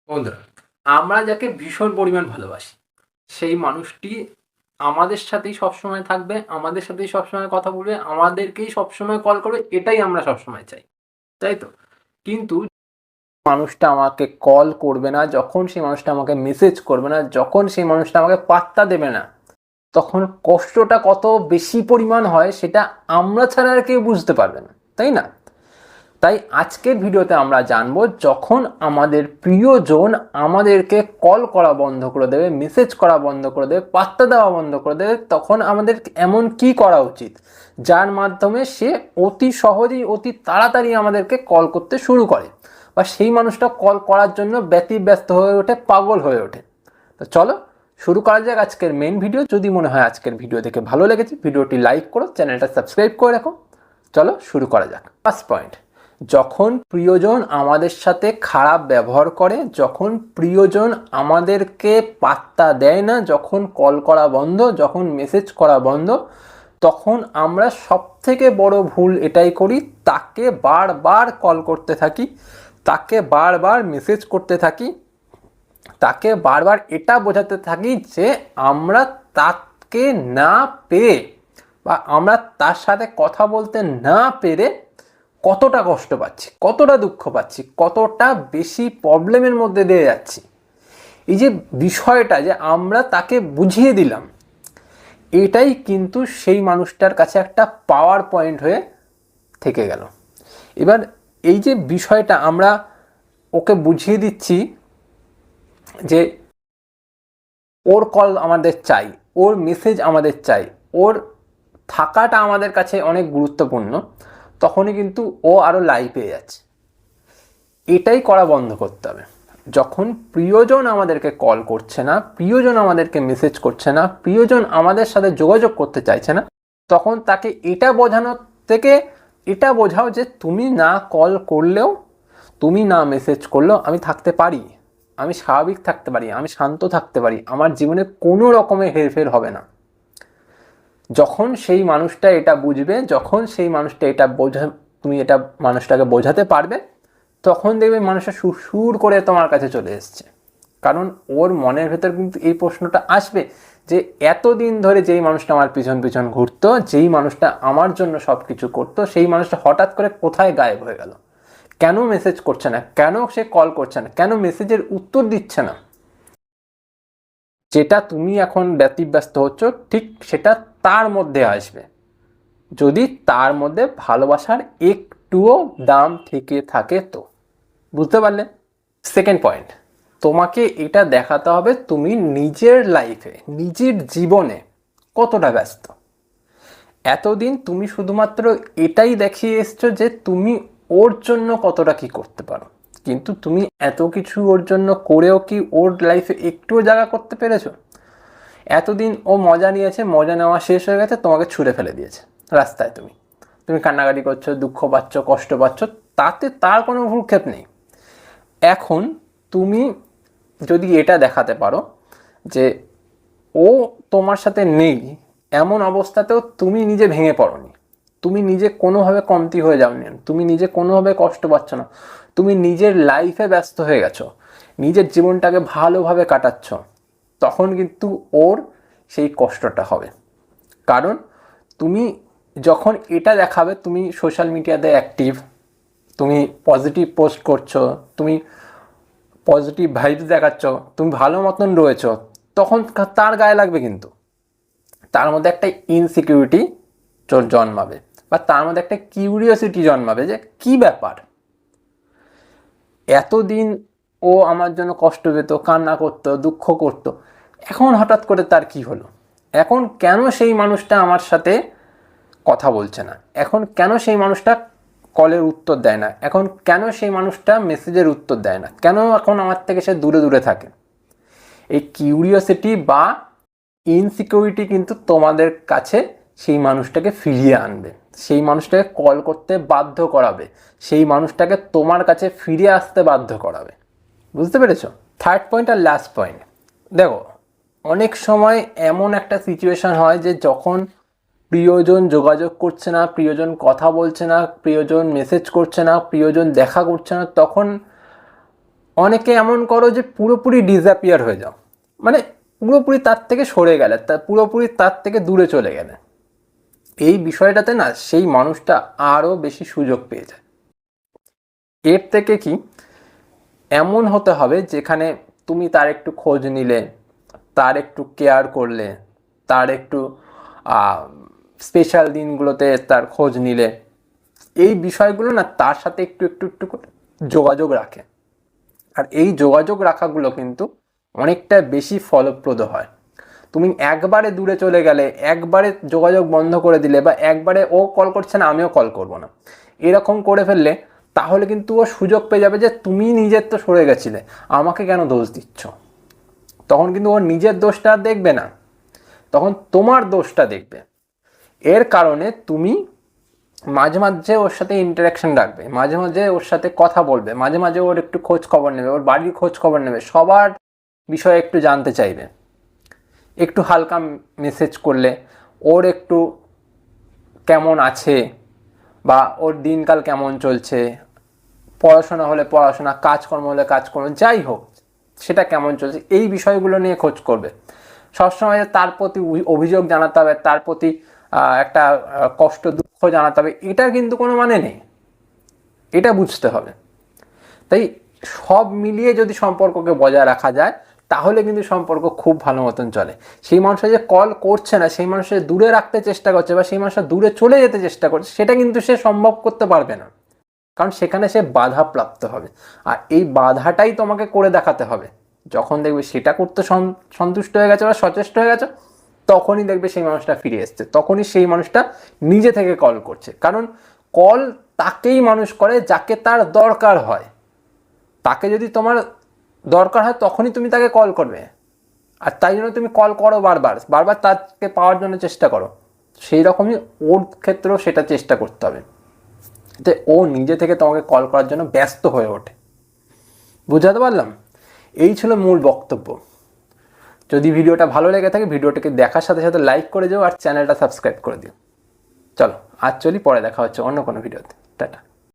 বন্ধুরা, আমরা যাকে ভীষণ পরিমাণ ভালোবাসি, সেই মানুষটি আমাদের সাথেই সবসময় থাকবে, আমাদের সাথেই সবসময় কথা বলবে, আমাদেরকেই সবসময় কল করবে, এটাই আমরা সবসময় চাই, তাই তো? কিন্তু মানুষটা আমাকে কল করবে না, যখন সেই মানুষটা আমাকে মেসেজ করবে না, যখন সেই মানুষটা আমাকে পাত্তা দেবে না, তখন কষ্টটা কত বেশি পরিমাণ হয় সেটা আমরা ছাড়া আর কেউ বুঝতে পারবে না, তাই না? তাই আজকের ভিডিওতে আমরা জানবো, যখন আমাদের প্রিয়জন আমাদেরকে কল করা বন্ধ করে দেবে, মেসেজ করা বন্ধ করে দেবে, পাত্তা দেওয়া বন্ধ করে দেবে, তখন আমাদের এমন কি করা উচিত যার মাধ্যমে সে অতি সহজেই অতি তাড়াতাড়ি আমাদেরকে কল করতে শুরু করে, বা সেই মানুষটা কল করার জন্য ব্যতিব্যস্ত হয়ে ওঠে, পাগল হয়ে ওঠে। তো চলো শুরু করা যাক আজকের মেন ভিডিও। যদি মনে হয় আজকের ভিডিও দেখে ভালো লেগেছে, ভিডিওটি লাইক করো, চ্যানেলটা সাবস্ক্রাইব করে রাখো। চলো শুরু করা যাক। ফার্স্ট পয়েন্ট, যখন প্রিয়জন আমাদের সাথে খারাপ ব্যবহার করে, যখন প্রিয়জন আমাদেরকে পাত্তা দেয় না, যখন কল করা বন্ধ, যখন মেসেজ করা বন্ধ, তখন আমরা সবথেকে বড় ভুল এটাই করি, তাকে বারবার কল করতে থাকি, তাকে বারবার মেসেজ করতে থাকি, তাকে বারবার এটা বোঝাতে থাকি যে আমরা তাকে না পেয়ে বা আমরা তার সাথে কথা বলতে না পেরে কতটা কষ্ট পাচ্ছি, কতটা দুঃখ পাচ্ছি, কতটা বেশি প্রবলেমের মধ্যে দিয়ে যাচ্ছি। এই যে বিষয়টা যে আমরা তাকে বুঝিয়ে দিলাম, এটাই কিন্তু সেই মানুষটার কাছে একটা পাওয়ার পয়েন্ট হয়ে থেকে গেল। এবার এই যে বিষয়টা আমরা ওকে বুঝিয়ে দিচ্ছি যে ওর কল আমাদের চাই, ওর মেসেজ আমাদের চাই, ওর থাকাটা আমাদের কাছে অনেক গুরুত্বপূর্ণ, তখনই কিন্তু ও আরও লাই পেয়ে যাচ্ছে। এটাই করা বন্ধ করতে হবে। যখন প্রিয়জন আমাদেরকে কল করছে না, প্রিয়জন আমাদেরকে মেসেজ করছে না, প্রিয়জন আমাদের সাথে যোগাযোগ করতে চাইছে না, তখন তাকে এটা বোঝানোর থেকে এটা বোঝাও যে তুমি না কল করলেও, তুমি না মেসেজ করলেও আমি থাকতে পারি, আমি স্বাভাবিক থাকতে পারি, আমি শান্ত থাকতে পারি, আমার জীবনে কোনো রকমের হেরফের হবে না। যখন সেই মানুষটা এটা বুঝবে, যখন সেই মানুষটা এটা তুমি এটা মানুষটাকে বোঝাতে পারবে, তখন দেখবে মানুষটা সুর করে তোমার কাছে চলে এসছে। কারণ ওর মনের ভেতর কিন্তু এই প্রশ্নটা আসবে যে এতদিন ধরে যেই মানুষটা আমার পিছন পিছন ঘুরতো, যেই মানুষটা আমার জন্য সব কিছু করতো, সেই মানুষটা হঠাৎ করে কোথায় গায়েব হয়ে গেল, কেন মেসেজ করছে না, কেন সে কল করছে না, কেন মেসেজের উত্তর দিচ্ছে না। যেটা তুমি এখন ব্যতিব্যস্ত হচ্ছ, ঠিক সেটা তার মধ্যে আসবে, যদি তার মধ্যে ভালোবাসার একটুও দাম থেকে থাকে। তো বুঝতে পারলে? সেকেন্ড পয়েন্ট, তোমাকে এটা দেখাতে হবে তুমি নিজের লাইফে, নিজের জীবনে কতটা ব্যস্ত। এতদিন তুমি শুধুমাত্র এটাই দেখিয়ে এসছো যে তুমি ওর জন্য কতটা কি করতে পারো, কিন্তু তুমি এত কিছু ওর জন্য করেও কি ওর লাইফে একটুও জায়গা করতে পেরেছো? এতদিন ও মজা নিয়েছে, মজা নেওয়া শেষ হয়ে গেছে, তোমাকে ছুঁড়ে ফেলে দিয়েছে রাস্তায়। তুমি তুমি কান্নাকাটি করছো, দুঃখ পাচ্ছ, কষ্ট পাচ্ছ, তাতে তার কোনো ভ্রুক্ষেপ নেই। এখন তুমি যদি এটা দেখাতে পারো যে ও তোমার সাথে নেই, এমন অবস্থাতেও তুমি নিজে ভেঙে পড়োনি, তুমি নিজে কোনোভাবে কমতি হয়ে যাওনি, তুমি নিজে কোনোভাবে কষ্ট পাচ্ছ না, তুমি নিজের লাইফে ব্যস্ত হয়ে গেছো, নিজের জীবনটাকে ভালোভাবে কাটাচ্ছ, তখন কিন্তু ওর সেই কষ্টটা হবে। কারণ তুমি যখন এটা দেখাবে তুমি সোশ্যাল মিডিয়াতে অ্যাক্টিভ, তুমি পজিটিভ পোস্ট করছো, তুমি পজিটিভ ভাইবস দেখাচ্ছ, তুমি ভালো মতন রয়েছো, তখন তার গায়ে লাগবে, কিন্তু তার মধ্যে একটা ইনসিকিউরিটি জন্মাবে, বা তার মধ্যে একটা কিউরিওসিটি জন্মাবে যে কি ব্যাপার, এতদিন ও আমার জন্য কষ্ট পেত, কান্না করতো, দুঃখ করতো, এখন হঠাৎ করে তার কি হলো, এখন কেন সেই মানুষটা আমার সাথে কথা বলছে না, এখন কেন সেই মানুষটা কলের উত্তর দেয় না, এখন কেন সেই মানুষটা মেসেজের উত্তর দেয় না, কেন এখন আমার থেকে সে দূরে দূরে থাকে। এই কিউরিওসিটি বা ইনসিকিউরিটি কিন্তু তোমাদের কাছে সেই মানুষটাকে ফিরিয়ে আনবে, সেই মানুষটাকে কল করতে বাধ্য করাবে, সেই মানুষটাকে তোমার কাছে ফিরে আসতে বাধ্য করাবে। বুঝতে পেরেছো? থার্ড পয়েন্ট আর লাস্ট পয়েন্ট, দেখো অনেক সময় এমন একটা সিচুয়েশন হয় যে যখন প্রিয়জন যোগাযোগ করছে না, প্রিয়জন কথা বলছে না, প্রিয়জন মেসেজ করছে না, প্রিয়জন দেখা করছে না, তখন অনেকে এমন করো যে পুরোপুরি ডিসঅ্যাপিয়ার হয়ে যাও, মানে পুরোপুরি তার থেকে সরে গেলে, পুরোপুরি তার থেকে দূরে চলে গেলে। এই বিষয়টাতে না সেই মানুষটা আরও বেশি সুযোগ পেয়ে যায়। এর থেকে কি এমন হতে হবে যেখানে তুমি তার একটু খোঁজ নিলে, তার একটু কেয়ার করলে, তার একটু স্পেশাল দিনগুলোতে তার খোঁজ নিলে, এই বিষয়গুলো না তার সাথে একটু একটু একটু করে যোগাযোগ রাখে। আর এই যোগাযোগ রাখাগুলো কিন্তু অনেকটা বেশি ফলপ্রদ হয়। তুমি একবারে দূরে চলে গেলে, একবারে যোগাযোগ বন্ধ করে দিলে, বা একবারে ও কল করছে না আমিও কল করব না, এরকম করে ফেললে, তাহলে কিন্তু ও সুযোগ পেয়ে যাবে যে তুমি নিজের তো সরে গেছিলে, আমাকে কেন দোষ দিচ্ছ। তখন কিন্তু ও নিজের দোষটা দেখবে না, তখন তোমার দোষটা দেখবে। এর কারণে তুমি মাঝে মাঝে ওর সাথে ইন্টারাকশন রাখবে, মাঝে মাঝে ওর সাথে কথা বলবে, মাঝে মাঝে ওর একটু খোঁজ খবর নেবে, ওর বাড়ির খোঁজ খবর নেবে, সবার বিষয়ে একটু জানতে চাইবে। একটু হালকা মেসেজ করলে ওর একটু কেমন আছে, বা ওর দিনকাল কেমন চলছে, পড়াশোনা হলে পড়াশোনা, কাজকর্ম হলে কাজকর্ম, যাই হোক সেটা কেমন চলছে, এই বিষয়গুলো নিয়ে খোঁজ করবে। সবসময় তার প্রতি অভিযোগ জানাতে হবে, তার প্রতি একটা কষ্ট দুঃখ জানাতে হবে, এটার কিন্তু কোনো মানে নেই, এটা বুঝতে হবে। তাই সব মিলিয়ে যদি সম্পর্ককে বজায় রাখা যায়, তাহলে কিন্তু সম্পর্ক খুব ভালো মতন চলে। সেই মানুষটা যে কল করছে না, সেই মানুষটা দূরে রাখতে চেষ্টা করছে, বা সেই মানুষটা দূরে চলে যেতে চেষ্টা করছে, সেটা কিন্তু সে সম্ভব করতে পারবে না, কারণ সেখানে সে বাধা প্রাপ্ত হবে। আর এই বাধাটাই তোমাকে করে দেখাতে হবে। যখন দেখবে সেটা করতে সন্তুষ্ট হয়ে গেছে বা সচেষ্ট হয়ে গেছে, তখনই দেখবে সেই মানুষটা ফিরে এসছে, তখনই সেই মানুষটা নিজে থেকে কল করছে। কারণ কল তাকেই মানুষ করে যাকে তার দরকার হয়। তাকে যদি তোমার দরকার হয় তখনই তুমি তাকে কল করবে, আর তাই জন্য তুমি কল করো বারবার বারবার, তাকে পাওয়ার জন্য চেষ্টা করো। সেই রকমই ওর ক্ষেত্রেও সেটা চেষ্টা করতে হবে, যাতে ও নিজে থেকে তোমাকে কল করার জন্য ব্যস্ত হয়ে ওঠে। বুঝাতে পারলাম? এই ছিল মূল বক্তব্য। যদি ভিডিওটা ভালো লেগে থাকে, ভিডিওটাকে দেখার সাথে সাথে লাইক করে দিও, আর চ্যানেলটা সাবস্ক্রাইব করে দিও। চলো আজ চলি, পরে দেখা হচ্ছে অন্য কোনো ভিডিওতে। টাটা।